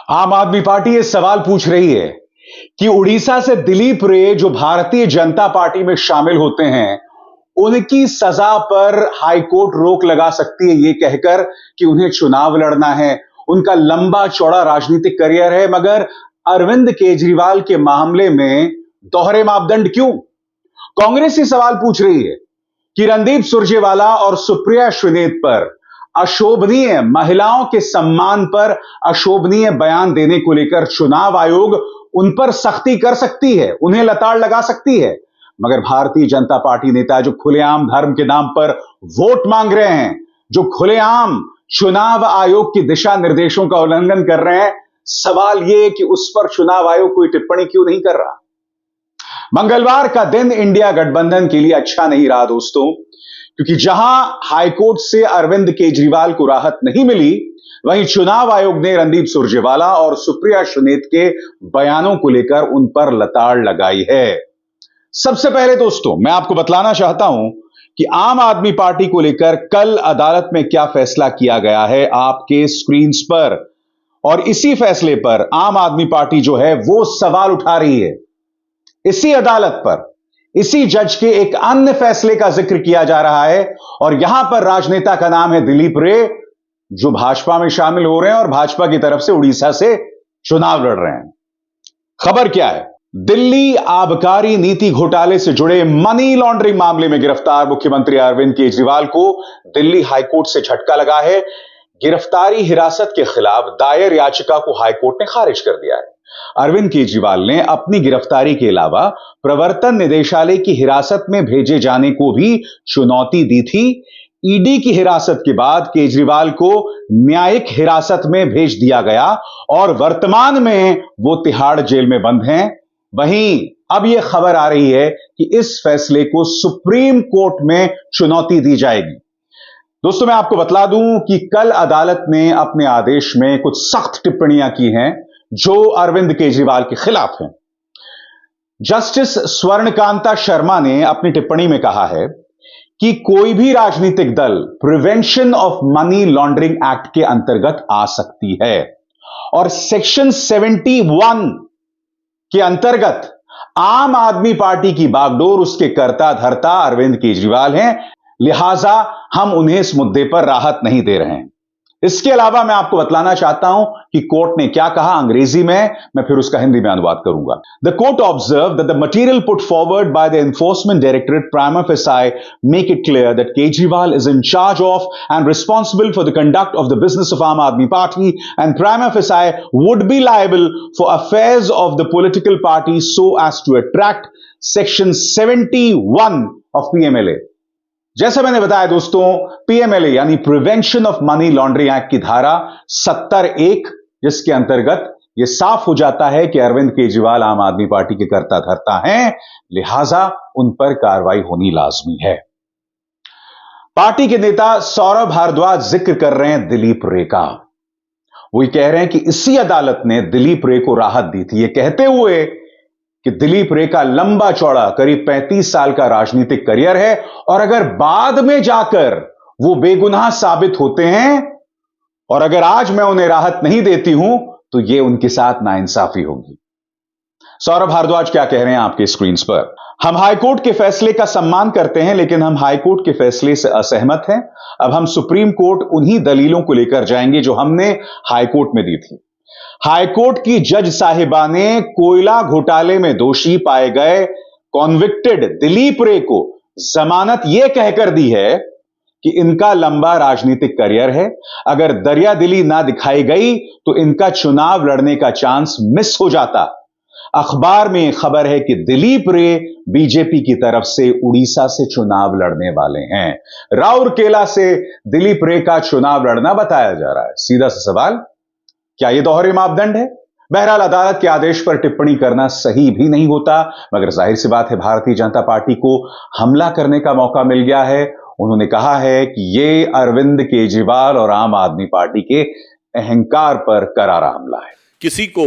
आम आदमी पार्टी ये सवाल पूछ रही है कि उड़ीसा से दिलीप रे जो भारतीय जनता पार्टी में शामिल होते हैं, उनकी सजा पर हाईकोर्ट रोक लगा सकती है, यह कहकर कि उन्हें चुनाव लड़ना है, उनका लंबा चौड़ा राजनीतिक करियर है, मगर अरविंद केजरीवाल के मामले में दोहरे मापदंड क्यों? कांग्रेस ये सवाल पूछ रही है कि रणदीप सुरजेवाला और सुप्रिया श्रीनेत पर अशोभनीय, महिलाओं के सम्मान पर अशोभनीय बयान देने को लेकर चुनाव आयोग उन पर सख्ती कर सकती है, उन्हें लताड़ लगा सकती है, मगर भारतीय जनता पार्टी नेता जो खुलेआम धर्म के नाम पर वोट मांग रहे हैं, जो खुलेआम चुनाव आयोग की दिशा निर्देशों का उल्लंघन कर रहे हैं, सवाल यह कि उस पर चुनाव आयोग कोई टिप्पणी क्यों नहीं कर रहा? मंगलवार का दिन इंडिया गठबंधन के लिए अच्छा नहीं रहा दोस्तों, क्योंकि जहां हाईकोर्ट से अरविंद केजरीवाल को राहत नहीं मिली, वहीं चुनाव आयोग ने रणदीप सुरजेवाला और सुप्रिया श्रीनेत के बयानों को लेकर उन पर लताड़ लगाई है। सबसे पहले दोस्तों मैं आपको बतलाना चाहता हूं कि आम आदमी पार्टी को लेकर कल अदालत में क्या फैसला किया गया है आपके स्क्रीन्स पर, और इसी फैसले पर आम आदमी पार्टी जो है वो सवाल उठा रही है। इसी अदालत पर इसी जज के एक अन्य फैसले का जिक्र किया जा रहा है, और यहां पर राजनेता का नाम है दिलीप रे, जो भाजपा में शामिल हो रहे हैं और भाजपा की तरफ से उड़ीसा से चुनाव लड़ रहे हैं। खबर क्या है? दिल्ली आबकारी नीति घोटाले से जुड़े मनी लॉन्ड्रिंग मामले में गिरफ्तार मुख्यमंत्री अरविंद केजरीवाल को दिल्ली हाईकोर्ट से झटका लगा है। गिरफ्तारी हिरासत के खिलाफ दायर याचिका को हाईकोर्ट ने खारिज कर दिया है। अरविंद केजरीवाल ने अपनी गिरफ्तारी के अलावा प्रवर्तन निदेशालय की हिरासत में भेजे जाने को भी चुनौती दी थी। ईडी की हिरासत के बाद केजरीवाल को न्यायिक हिरासत में भेज दिया गया और वर्तमान में वो तिहाड़ जेल में बंद हैं। वहीं अब यह खबर आ रही है कि इस फैसले को सुप्रीम कोर्ट में चुनौती दी जाएगी। दोस्तों मैं आपको बतला दूं कि कल अदालत ने अपने आदेश में कुछ सख्त टिप्पणियां की हैं जो अरविंद केजरीवाल के खिलाफ हैं। जस्टिस स्वर्णकांता शर्मा ने अपनी टिप्पणी में कहा है कि कोई भी राजनीतिक दल prevention of money laundering act के अंतर्गत आ सकती है, और सेक्शन 71 के अंतर्गत आम आदमी पार्टी की बागडोर उसके कर्ता धर्ता अरविंद केजरीवाल हैं, लिहाजा हम उन्हें इस मुद्दे पर राहत नहीं दे रहे हैं। इसके अलावा मैं आपको बतलाना चाहता हूं कि कोर्ट ने क्या कहा अंग्रेजी में, मैं फिर उसका हिंदी में अनुवाद करूंगा। The court observe that the material put forward by the enforcement directorate prima facie make it clear that Kejriwal is in charge of and responsible for the conduct of the business of Aam Aadmi Party, and prima facie would be liable for affairs of the political party so as to attract section 71 of PMLA। जैसा मैंने बताया दोस्तों, PMLA यानी prevention of money laundering act की धारा 70(1), जिसके अंतर्गत यह साफ हो जाता है कि अरविंद केजरीवाल आम आदमी पार्टी के कर्ता धर्ता हैं, लिहाजा उन पर कार्रवाई होनी लाजमी है। पार्टी के नेता सौरभ भारद्वाज जिक्र कर रहे हैं दिलीप रे का। वो कह रहे हैं कि इसी अदालत ने दिलीप रे को राहत दी थी, यह कहते हुए कि दिलीप रे का लंबा चौड़ा करीब 35 साल का राजनीतिक करियर है, और अगर बाद में जाकर वो बेगुनाह साबित होते हैं और अगर आज मैं उन्हें राहत नहीं देती हूं तो ये उनके साथ नाइंसाफी होगी। सौरभ भारद्वाज क्या कह रहे हैं आपके स्क्रीन पर? हम हाईकोर्ट के फैसले का सम्मान करते हैं, लेकिन हम हाईकोर्ट के फैसले से असहमत हैं। अब हम सुप्रीम कोर्ट उन्हीं दलीलों को लेकर जाएंगे जो हमने हाईकोर्ट में दी थी। हाईकोर्ट की जज साहिबा ने कोयला घोटाले में दोषी पाए गए कॉन्विक्टेड दिलीप रे को जमानत यह कहकर दी है कि इनका लंबा राजनीतिक करियर है, अगर दरियादिली ना दिखाई गई तो इनका चुनाव लड़ने का चांस मिस हो जाता। अखबार में खबर है कि दिलीप रे बीजेपी की तरफ से उड़ीसा से चुनाव लड़ने वाले हैं। राउरकेला से दिलीप रे का चुनाव लड़ना बताया जा रहा है। सीधा सा सवाल, क्या यह दोहरे मापदंड है? बहरहाल अदालत के आदेश पर टिप्पणी करना सही भी नहीं होता, मगर जाहिर सी बात है भारतीय जनता पार्टी को हमला करने का मौका मिल गया है। उन्होंने कहा है कि यह अरविंद केजरीवाल और आम आदमी पार्टी के अहंकार पर करारा हमला है। किसी को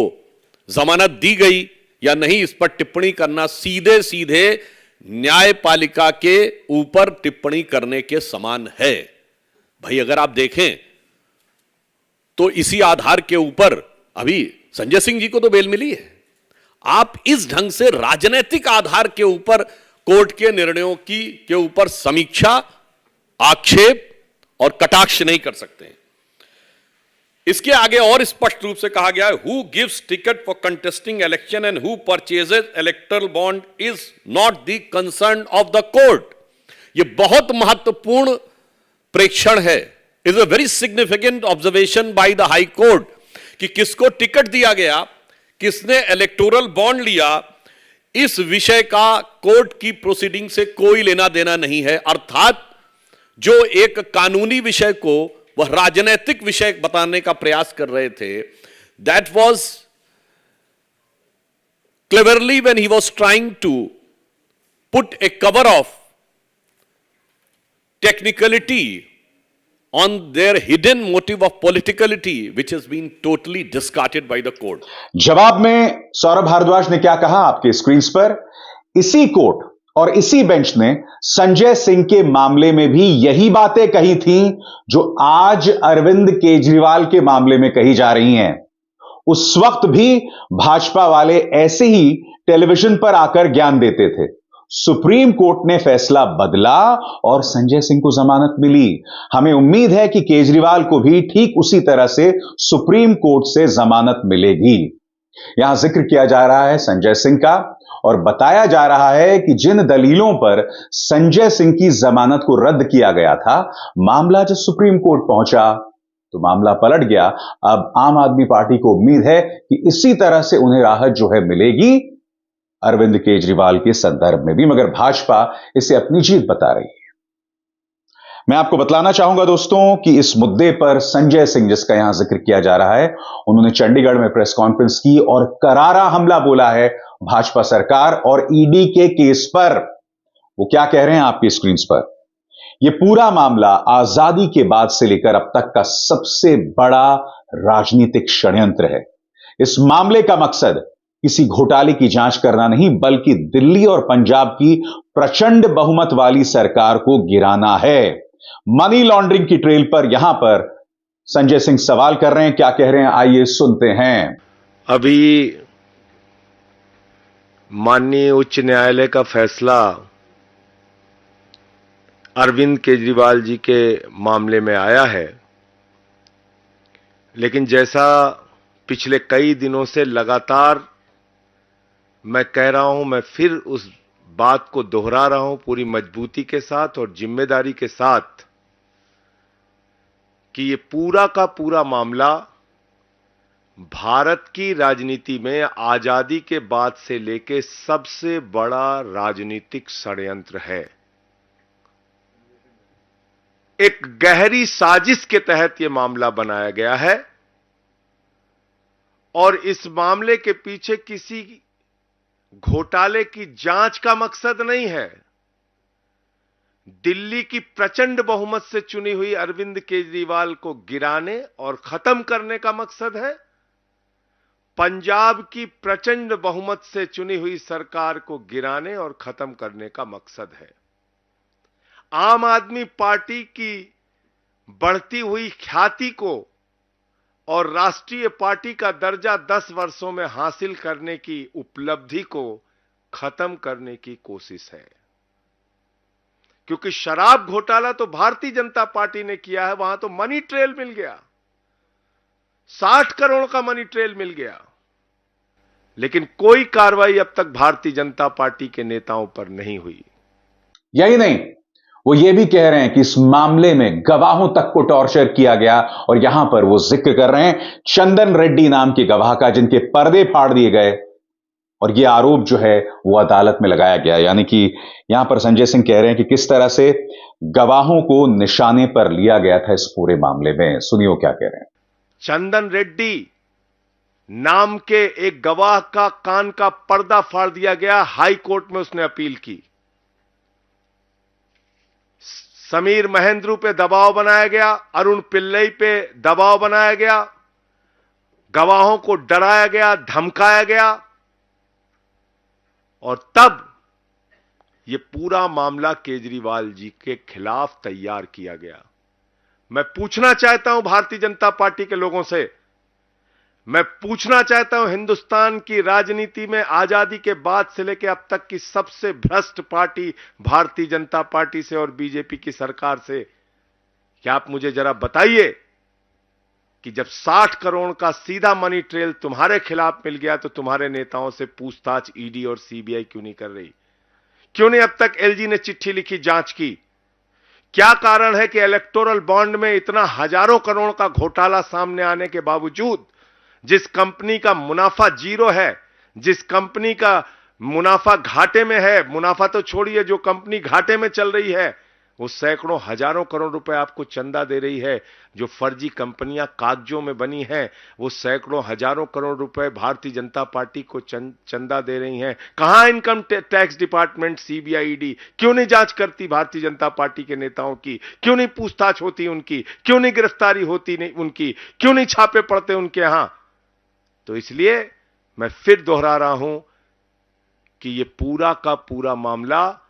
जमानत दी गई या नहीं, इस पर टिप्पणी करना सीधे सीधे न्यायपालिका के ऊपर टिप्पणी करने के समान है। भाई अगर आप देखें तो इसी आधार के ऊपर अभी संजय सिंह जी को तो बेल मिली है। आप इस ढंग से राजनीतिक आधार के ऊपर कोर्ट के निर्णयों की के ऊपर समीक्षा, आक्षेप और कटाक्ष नहीं कर सकते हैं। इसके आगे और स्पष्ट रूप से कहा गया है, who gives ticket for contesting election and who purchases electoral bond is not the concern of the court. यह बहुत महत्वपूर्ण प्रेक्षण है, is a very significant observation by the high court कि किसको टिकट दिया गया, किसने इलेक्टोरल बॉन्ड लिया, इस विषय का कोर्ट की प्रोसीडिंग से कोई लेना देना नहीं है। अर्थात जो एक कानूनी विषय को वह राजनीतिक विषय बताने का प्रयास कर रहे थे, that was cleverly when he was trying to put a cover of technicality on their hidden motive of politicality, which has been totally discarded by the court. जवाब में सौरभ भारद्वाज ने क्या कहा आपके स्क्रीन पर, इसी कोर्ट और इसी बेंच ने संजय सिंह के मामले में भी यही बातें कही थी जो आज अरविंद केजरीवाल के मामले में कही जा रही हैं। उस वक्त भी भाजपा वाले ऐसे ही टेलीविजन पर आकर ज्ञान देते थे। सुप्रीम कोर्ट ने फैसला बदला और संजय सिंह को जमानत मिली। हमें उम्मीद है कि केजरीवाल को भी ठीक उसी तरह से सुप्रीम कोर्ट से जमानत मिलेगी। यहां जिक्र किया जा रहा है संजय सिंह का और बताया जा रहा है कि जिन दलीलों पर संजय सिंह की जमानत को रद्द किया गया था, मामला जब सुप्रीम कोर्ट पहुंचा तो मामला पलट गया। अब आम आदमी पार्टी को उम्मीद है कि इसी तरह से उन्हें राहत जो है मिलेगी अरविंद केजरीवाल के संदर्भ में भी, मगर भाजपा इसे अपनी जीत बता रही है। मैं आपको बतलाना चाहूंगा दोस्तों कि इस मुद्दे पर संजय सिंह, जिसका यहां जिक्र किया जा रहा है, उन्होंने चंडीगढ़ में प्रेस कॉन्फ्रेंस की और करारा हमला बोला है भाजपा सरकार और ईडी के केस पर। वो क्या कह रहे हैं आपकी स्क्रीन पर, यह पूरा मामला आजादी के बाद से लेकर अब तक का सबसे बड़ा राजनीतिक षड्यंत्र है। इस मामले का मकसद किसी घोटाले की जांच करना नहीं, बल्कि दिल्ली और पंजाब की प्रचंड बहुमत वाली सरकार को गिराना है। मनी लॉन्ड्रिंग की ट्रेल पर यहां पर संजय सिंह सवाल कर रहे हैं, क्या कह रहे हैं आइए सुनते हैं। अभी माननीय उच्च न्यायालय का फैसला अरविंद केजरीवाल जी के मामले में आया है, लेकिन जैसा पिछले कई दिनों से लगातार मैं कह रहा हूं, मैं फिर उस बात को दोहरा रहा हूं पूरी मजबूती के साथ और जिम्मेदारी के साथ कि ये पूरा का पूरा मामला भारत की राजनीति में आजादी के बाद से लेके सबसे बड़ा राजनीतिक षड्यंत्र है। एक गहरी साजिश के तहत यह मामला बनाया गया है और इस मामले के पीछे किसी घोटाले की जांच का मकसद नहीं है। दिल्ली की प्रचंड बहुमत से चुनी हुई अरविंद केजरीवाल को गिराने और खत्म करने का मकसद है। पंजाब की प्रचंड बहुमत से चुनी हुई सरकार को गिराने और खत्म करने का मकसद है। आम आदमी पार्टी की बढ़ती हुई ख्याति को और राष्ट्रीय पार्टी का दर्जा 10 वर्षों में हासिल करने की उपलब्धि को खत्म करने की कोशिश है। क्योंकि शराब घोटाला तो भारतीय जनता पार्टी ने किया है, वहां तो मनी ट्रेल मिल गया, 60 करोड़ का मनी ट्रेल मिल गया, लेकिन कोई कार्रवाई अब तक भारतीय जनता पार्टी के नेताओं पर नहीं हुई। यही नहीं, वो ये भी कह रहे हैं कि इस मामले में गवाहों तक को टॉर्चर किया गया और यहां पर वो जिक्र कर रहे हैं चंदन रेड्डी नाम के गवाह का, जिनके पर्दे फाड़ दिए गए और ये आरोप जो है वो अदालत में लगाया गया। यानी कि यहां पर संजय सिंह कह रहे हैं कि किस तरह से गवाहों को निशाने पर लिया गया था इस पूरे मामले में। सुनिए क्या कह रहे हैं। चंदन रेड्डी नाम के एक गवाह का कान का पर्दा फाड़ दिया गया, हाई कोर्ट में उसने अपील की। समीर महेंद्रू पे दबाव बनाया गया, अरुण पिल्लई पे दबाव बनाया गया, गवाहों को डराया गया, धमकाया गया और तब यह पूरा मामला केजरीवाल जी के खिलाफ तैयार किया गया। मैं पूछना चाहता हूं भारतीय जनता पार्टी के लोगों से, मैं पूछना चाहता हूं, हिंदुस्तान की राजनीति में आजादी के बाद से लेकर अब तक की सबसे भ्रष्ट पार्टी भारतीय जनता पार्टी से और बीजेपी की सरकार से, क्या आप मुझे जरा बताइए कि जब 60 करोड़ का सीधा मनी ट्रेल तुम्हारे खिलाफ मिल गया तो तुम्हारे नेताओं से पूछताछ ईडी और सीबीआई क्यों नहीं कर रही? क्यों नहीं अब तक एलजी ने चिट्ठी लिखी, जांच की? क्या कारण है कि इलेक्टोरल बॉन्ड में इतना हजारों करोड़ का घोटाला सामने आने के बावजूद, जिस कंपनी का मुनाफा जीरो है, जिस कंपनी का मुनाफा घाटे में है, मुनाफा तो छोड़िए, जो कंपनी घाटे में चल रही है वो सैकड़ों हजारों करोड़ रुपए आपको चंदा दे रही है, जो फर्जी कंपनियां कागजों में बनी हैं वो सैकड़ों हजारों करोड़ रुपए भारतीय जनता पार्टी को चंदा दे रही हैं। कहां income tax department, CBI, ED क्यों नहीं जांच करती भारतीय जनता पार्टी के नेताओं की? क्यों नहीं पूछताछ होती उनकी? क्यों नहीं गिरफ्तारी होती नहीं उनकी? क्यों नहीं छापे पड़ते उनके यहां? तो इसलिए मैं फिर दोहरा रहा हूं कि यह पूरा का पूरा मामला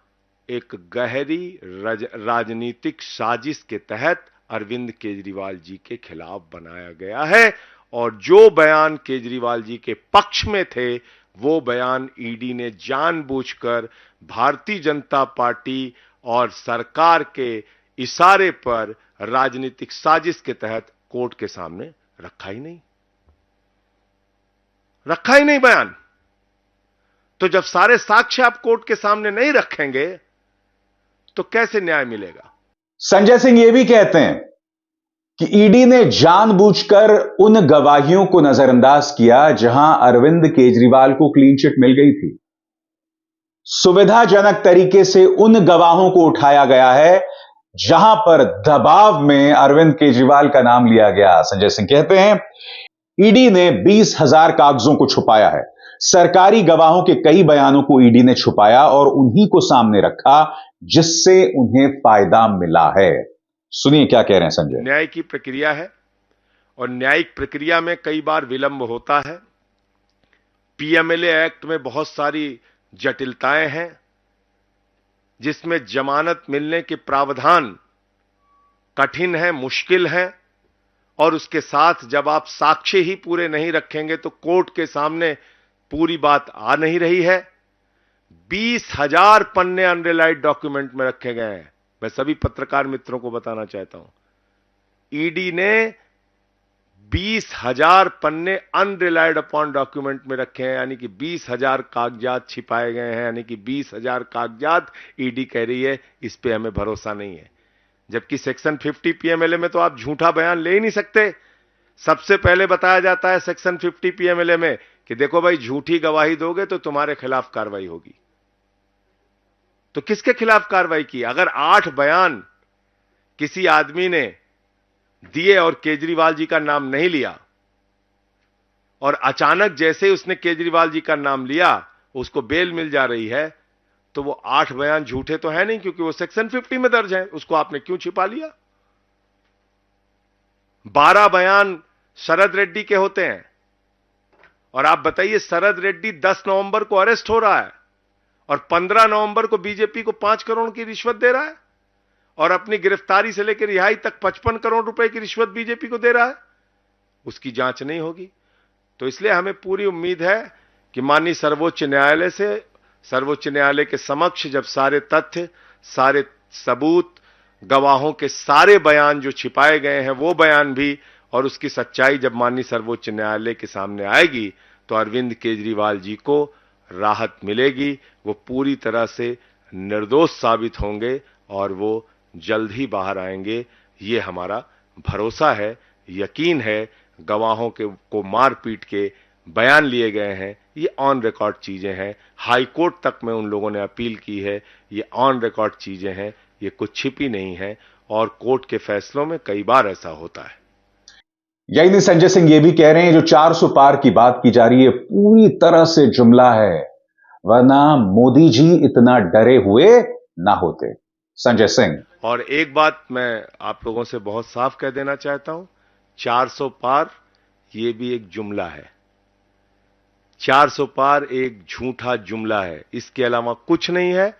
एक गहरी राजनीतिक साजिश के तहत अरविंद केजरीवाल जी के खिलाफ बनाया गया है, और जो बयान केजरीवाल जी के पक्ष में थे वो बयान ईडी ने जानबूझकर भारतीय जनता पार्टी और सरकार के इशारे पर राजनीतिक साजिश के तहत कोर्ट के सामने रखा ही नहीं बयान। तो जब सारे साक्ष्य आप कोर्ट के सामने नहीं रखेंगे तो कैसे न्याय मिलेगा? संजय सिंह ये भी कहते हैं कि ईडी ने जानबूझकर उन गवाहियों को नजरअंदाज किया जहां अरविंद केजरीवाल को क्लीन चिट मिल गई थी। सुविधाजनक तरीके से उन गवाहों को उठाया गया है जहां पर दबाव में अरविंद केजरीवाल का नाम लिया गया। संजय सिंह कहते हैं ईडी ने 20,000 कागजों को छुपाया है। सरकारी गवाहों के कई बयानों को ईडी ने छुपाया और उन्हीं को सामने रखा जिससे उन्हें फायदा मिला है। सुनिए क्या कह रहे हैं संजय। न्याय की प्रक्रिया है और न्यायिक प्रक्रिया में कई बार विलंब होता है। पीएमएलए एक्ट में बहुत सारी जटिलताएं हैं, जिसमें जमानत मिलने के प्रावधान कठिन है, मुश्किल है, और उसके साथ जब आप साक्ष्य ही पूरे नहीं रखेंगे तो कोर्ट के सामने पूरी बात आ नहीं रही है। 20,000 पन्ने अनरिलाइड डॉक्यूमेंट में रखे गए हैं। मैं सभी पत्रकार मित्रों को बताना चाहता हूं, ईडी ने 20,000 पन्ने अनरिलाइड अपॉन डॉक्यूमेंट में रखे हैं, यानी कि 20,000 कागजात छिपाए गए हैं, यानी कि 20,000 कागजात ईडी कह रही है इस पे हमें भरोसा नहीं है। जबकि सेक्शन 50 पीएमएलए में तो आप झूठा बयान ले ही नहीं सकते। सबसे पहले बताया जाता है सेक्शन 50 पीएमएलए में कि देखो भाई, झूठी गवाही दोगे तो तुम्हारे खिलाफ कार्रवाई होगी। तो किसके खिलाफ कार्रवाई की? अगर 8 बयान किसी आदमी ने दिए और केजरीवाल जी का नाम नहीं लिया, और अचानक जैसे ही उसने केजरीवाल जी का नाम लिया उसको बेल मिल जा रही है, तो वो 8 बयान झूठे तो है नहीं, क्योंकि वो सेक्शन 50 में दर्ज है। उसको आपने क्यों छिपा लिया? 12 बयान शरद रेड्डी के होते हैं, और आप बताइए शरद रेड्डी 10 नवंबर को अरेस्ट हो रहा है और 15 नवंबर को बीजेपी को 5 करोड़ की रिश्वत दे रहा है, और अपनी गिरफ्तारी से लेकर रिहाई तक 55 करोड़ रुपए की रिश्वत बीजेपी को दे रहा है। उसकी जांच नहीं होगी। तो इसलिए हमें पूरी उम्मीद है कि माननीय सर्वोच्च न्यायालय के समक्ष जब सारे तथ्य, सारे सबूत, गवाहों के सारे बयान जो छिपाए गए हैं वो बयान भी, और उसकी सच्चाई जब माननीय सर्वोच्च न्यायालय के सामने आएगी तो अरविंद केजरीवाल जी को राहत मिलेगी। वो पूरी तरह से निर्दोष साबित होंगे और वो जल्द ही बाहर आएंगे। ये हमारा भरोसा है, यकीन है। गवाहों को मार पीट के बयान लिए गए हैं, ये ऑन रिकॉर्ड चीजें हैं। हाई कोर्ट तक में उन लोगों ने अपील की है, ये ऑन रिकॉर्ड चीजें हैं, ये कुछ छिपी नहीं है, और कोर्ट के फैसलों में कई बार ऐसा होता है। यही नहीं, संजय सिंह ये भी कह रहे हैं जो 400 पार की बात की जा रही है पूरी तरह से जुमला है, वरना मोदी जी इतना डरे हुए ना होते। संजय सिंह। और एक बात मैं आप लोगों से बहुत साफ कह देना चाहता हूं, 400 पार ये भी एक जुमला है। 400 पार एक झूठा जुमला है, इसके अलावा कुछ नहीं है।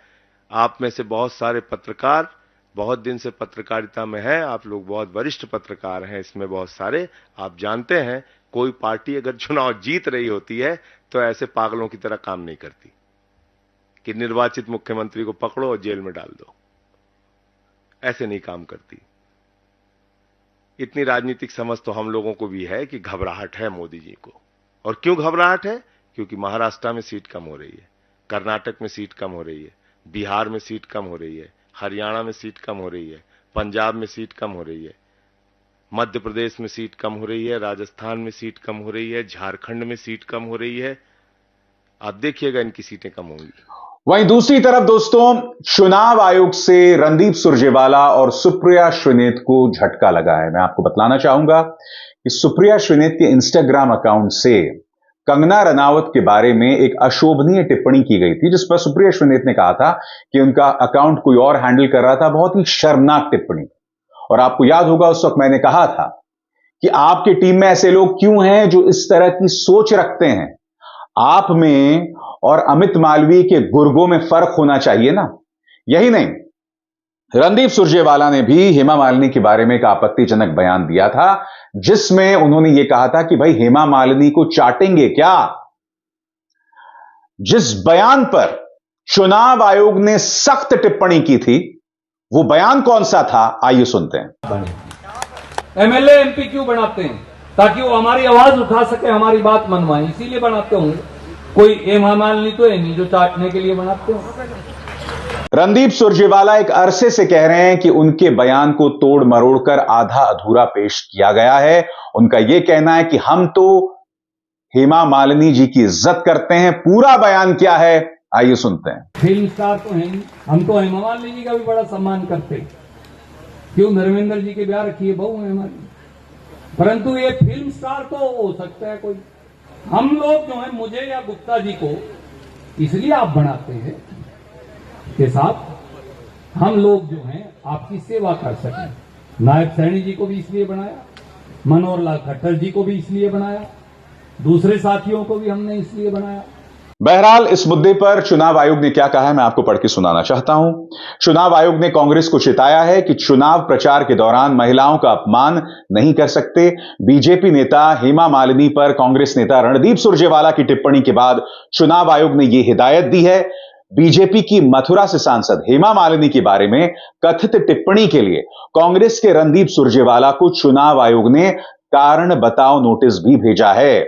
आप में से बहुत सारे पत्रकार बहुत दिन से पत्रकारिता में हैं, आप लोग बहुत वरिष्ठ पत्रकार हैं, इसमें बहुत सारे, आप जानते हैं कोई पार्टी अगर चुनाव जीत रही होती है तो ऐसे पागलों की तरह काम नहीं करती कि निर्वाचित मुख्यमंत्री को पकड़ो और जेल में डाल दो। ऐसे नहीं काम करती। इतनी राजनीतिक समझ तो हम लोगों को भी है कि घबराहट है मोदी जी को। और क्यों घबराहट है? क्योंकि महाराष्ट्र में सीट कम हो रही है, कर्नाटक में सीट कम हो रही है, बिहार में सीट कम हो रही है, हरियाणा में सीट कम हो रही है, पंजाब में सीट कम हो रही है, मध्य प्रदेश में सीट कम हो रही है, राजस्थान में सीट कम हो रही है, झारखंड में सीट कम हो रही है। आप देखिएगा इनकी सीटें कम होंगी। वहीं दूसरी तरफ दोस्तों, चुनाव आयोग से रणदीप सुरजेवाला और सुप्रिया श्रीनेत को झटका लगा है। मैं आपको बतलाना चाहूंगा कि सुप्रिया श्रीनेत के इंस्टाग्राम अकाउंट से कंगना रनावत के बारे में एक अशोभनीय टिप्पणी की गई थी, जिस पर सुप्रिया श्रीनेत ने कहा था कि उनका अकाउंट कोई और हैंडल कर रहा था। बहुत ही शर्मनाक टिप्पणी। और आपको याद होगा उस वक्त मैंने कहा था कि आपकी टीम में ऐसे लोग क्यों हैं जो इस तरह की सोच रखते हैं। आप में और अमित मालवीय के गुर्गों में फर्क होना चाहिए ना। यही नहीं, रणदीप सुरजेवाला ने भी हेमा मालिनी के बारे में एक आपत्तिजनक बयान दिया था, जिसमें उन्होंने यह कहा था कि भाई हेमा मालिनी को चाटेंगे क्या। जिस बयान पर चुनाव आयोग ने सख्त टिप्पणी की थी, वो बयान कौन सा था, आइए सुनते हैं। एमएलए एमपी क्यों बनाते हैं? ताकि वो हमारी आवाज उठा सके, हमारी बात मनवाए, इसीलिए बनाते होंगे। कोई हेमा मालिनी तो है नहीं जो चाटने के लिए बनाते हो। रणदीप सुरजेवाला एक अरसे से कह रहे हैं कि उनके बयान को तोड़ मरोड़ कर आधा अधूरा पेश किया गया है। उनका यह कहना है कि हम तो हेमा मालिनी जी की इज्जत करते हैं। पूरा बयान क्या है, आइए सुनते हैं। फिल्म स्टार तो है, हम तो हेमा मालिनी जी का भी बड़ा सम्मान करते हैं। क्यों, धर्मेंद्र जी के ब्याह रखी है बहू है हमारी। परंतु ये फिल्म स्टार तो हो सकता है कोई। हम लोग जो है, मुझे या गुप्ता जी को इसलिए आप बनाते हैं के साथ हम लोग जो हैं आपकी सेवा कर सकें। नायक सैनी जी को भी इसलिए बनाया, मनोहर लाल खट्टर जी को भी इसलिए बनाया, दूसरे साथियों को भी हमने इसलिए बनाया। बहरहाल इस मुद्दे पर चुनाव आयोग ने क्या कहा है, मैं आपको पढ़ के सुनाना चाहता हूं। चुनाव आयोग ने कांग्रेस को चेताया है कि चुनाव प्रचार के दौरान महिलाओं का अपमान नहीं कर सकते। बीजेपी नेता हेमा मालिनी पर कांग्रेस नेता रणदीप सुरजेवाला की टिप्पणी के बाद चुनाव आयोग ने यह हिदायत दी है। बीजेपी की मथुरा से सांसद हेमा मालिनी के बारे में कथित टिप्पणी के लिए कांग्रेस के रणदीप सुरजेवाला को चुनाव आयोग ने कारण बताओ नोटिस भी भेजा है।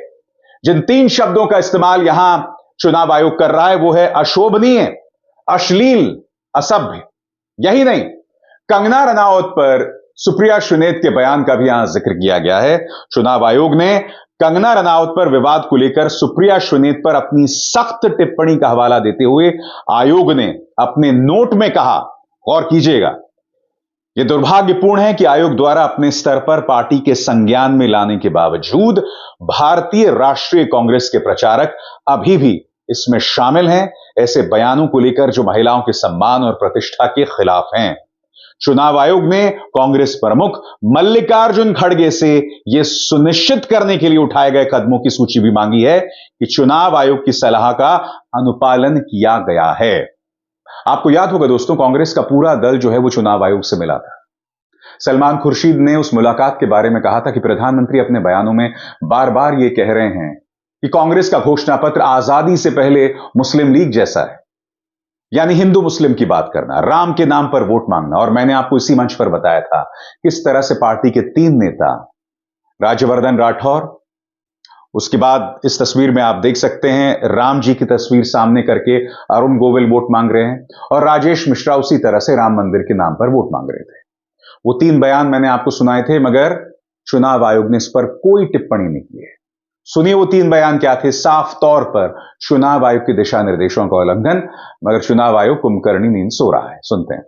जिन 3 शब्दों का इस्तेमाल यहां चुनाव आयोग कर रहा है वो है अशोभनीय, अश्लील, असभ्य। यही नहीं, कंगना रनावत पर सुप्रिया श्रीनेत के बयान का भी यहां जिक्र किया गया है। चुनाव आयोग ने कंगना रनावत पर विवाद को लेकर सुप्रिया श्रीनेत पर अपनी सख्त टिप्पणी का हवाला देते हुए आयोग ने अपने नोट में कहा, गौर कीजिएगा, यह दुर्भाग्यपूर्ण है कि आयोग द्वारा अपने स्तर पर पार्टी के संज्ञान में लाने के बावजूद भारतीय राष्ट्रीय कांग्रेस के प्रचारक अभी भी इसमें शामिल हैं, ऐसे बयानों को लेकर जो महिलाओं के सम्मान और प्रतिष्ठा के खिलाफ हैं। चुनाव आयोग ने कांग्रेस प्रमुख मल्लिकार्जुन खड़गे से यह सुनिश्चित करने के लिए उठाए गए कदमों की सूची भी मांगी है कि चुनाव आयोग की सलाह का अनुपालन किया गया है। आपको याद होगा दोस्तों, कांग्रेस का पूरा दल जो है वो चुनाव आयोग से मिला था। सलमान खुर्शीद ने उस मुलाकात के बारे में कहा था कि प्रधानमंत्री अपने बयानों में बार बार यह कह रहे हैं कि कांग्रेस का घोषणा पत्र आजादी से पहले मुस्लिम लीग जैसा है, यानी हिंदू मुस्लिम की बात करना, राम के नाम पर वोट मांगना। और मैंने आपको इसी मंच पर बताया था किस तरह से पार्टी के 3 नेता, राज्यवर्धन राठौर, उसके बाद इस तस्वीर में आप देख सकते हैं राम जी की तस्वीर सामने करके अरुण गोविल वोट मांग रहे हैं, और राजेश मिश्रा उसी तरह से राम मंदिर के नाम पर वोट मांग रहे थे। वो 3 बयान मैंने आपको सुनाए थे, मगर चुनाव आयोग ने इस पर कोई टिप्पणी नहीं की है। सुनिए वो 3 बयान क्या थे। साफ तौर पर चुनाव आयोग के दिशा निर्देशों का उल्लंघन, मगर चुनाव आयोग कुंभकर्णी नींद सो रहा है। सुनते हैं।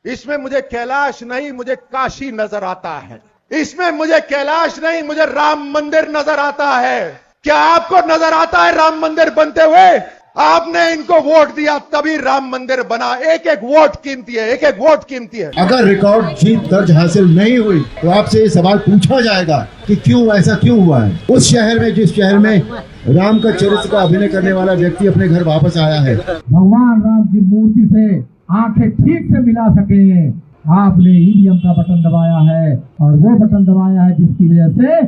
इसमें मुझे कैलाश नहीं, मुझे काशी नजर आता है। इसमें मुझे कैलाश नहीं, मुझे राम मंदिर नजर आता है। क्या आपको नजर आता है राम मंदिर बनते हुए? आपने इनको वोट दिया तभी राम मंदिर बना। एक एक वोट कीमती है, एक एक वोट कीमती है। अगर रिकॉर्ड जीत दर्ज हासिल नहीं हुई तो आपसे ये सवाल पूछा जाएगा कि क्यों ऐसा क्यों हुआ है। उस शहर में, जिस शहर में राम का चरित्र का अभिनय करने वाला व्यक्ति अपने घर वापस आया है, भगवान राम की मूर्ति से आंखें ठीक से मिला सके, आपने ईवीएम का बटन दबाया है, और वो बटन दबाया है जिसकी वजह से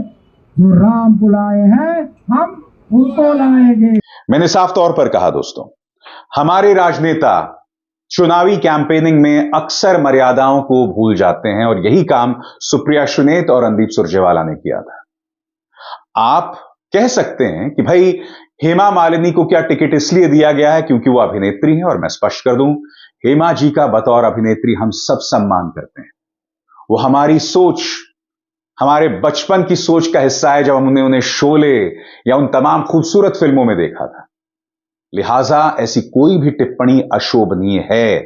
जो राम को लाए हैं हम उनको लाएंगे। मैंने साफ तौर पर कहा दोस्तों, हमारे राजनेता चुनावी कैंपेनिंग में अक्सर मर्यादाओं को भूल जाते हैं और यही काम सुप्रिया सुनेत और रणदीप सुरजेवाला ने किया था। आप कह सकते हैं कि भाई हेमा मालिनी को क्या टिकट इसलिए दिया गया है क्योंकि वो अभिनेत्री हैं, और मैं स्पष्ट कर दूं, हेमा जी का बतौर अभिनेत्री हम सब सम्मान करते हैं। वो हमारी सोच, हमारे बचपन की सोच का हिस्सा है जब हमने उन्हें शोले या उन तमाम खूबसूरत फिल्मों में देखा था। लिहाजा ऐसी कोई भी टिप्पणी अशोभनीय है।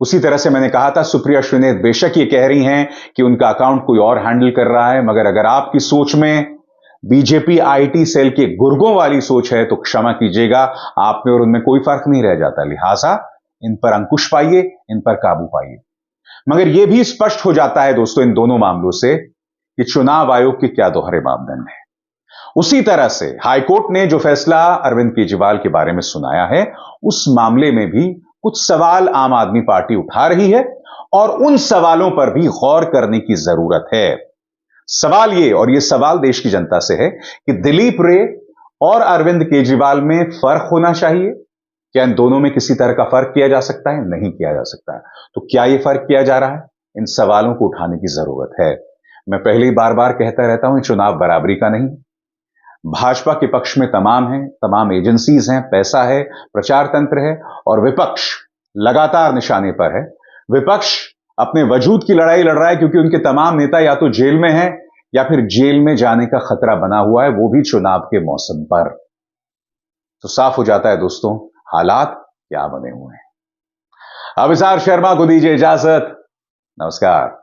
उसी तरह से मैंने कहा था, सुप्रिया सुनेत बेशक ये कह रही हैं कि उनका अकाउंट कोई और हैंडल कर रहा है, मगर अगर आपकी सोच में बीजेपी आईटी सेल के गुर्गों वाली सोच है तो क्षमा कीजिएगा, आप में और उनमें कोई फर्क नहीं रह जाता। लिहाजा इन पर अंकुश पाइए, इन पर काबू पाइए। मगर यह भी स्पष्ट हो जाता है दोस्तों इन दोनों मामलों से कि चुनाव आयोग के क्या दोहरे मापदंड हैं। उसी तरह से हाईकोर्ट ने जो फैसला अरविंद केजरीवाल के बारे में सुनाया है, उस मामले में भी कुछ सवाल आम आदमी पार्टी उठा रही है और उन सवालों पर भी गौर करने की जरूरत है। सवाल ये, और ये सवाल देश की जनता से है, कि दिलीप रे और अरविंद केजरीवाल में फर्क होना चाहिए। क्या इन दोनों में किसी तरह का फर्क किया जा सकता है? नहीं किया जा सकता है। तो क्या यह फर्क किया जा रहा है? इन सवालों को उठाने की जरूरत है। मैं पहले ही बार बार कहता रहता हूं, चुनाव बराबरी का नहीं। भाजपा के पक्ष में तमाम एजेंसीज हैं, पैसा है, प्रचार तंत्र है, और विपक्ष लगातार निशाने पर है। विपक्ष अपने वजूद की लड़ाई लड़ रहा है क्योंकि उनके तमाम नेता या तो जेल में हैं या फिर जेल में जाने का खतरा बना हुआ है, वो भी चुनाव के मौसम पर। तो साफ हो जाता है दोस्तों, हालात क्या बने हुए हैं। अभिसार शर्मा को दीजिए इजाजत। नमस्कार।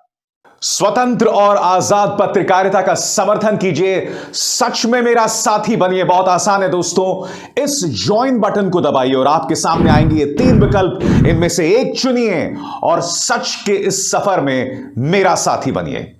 स्वतंत्र और आजाद पत्रकारिता का समर्थन कीजिए, सच में मेरा साथी बनिए। बहुत आसान है दोस्तों, इस ज्वाइन बटन को दबाइए और आपके सामने आएंगे ये 3 विकल्प, इनमें से एक चुनिए और सच के इस सफर में मेरा साथी बनिए।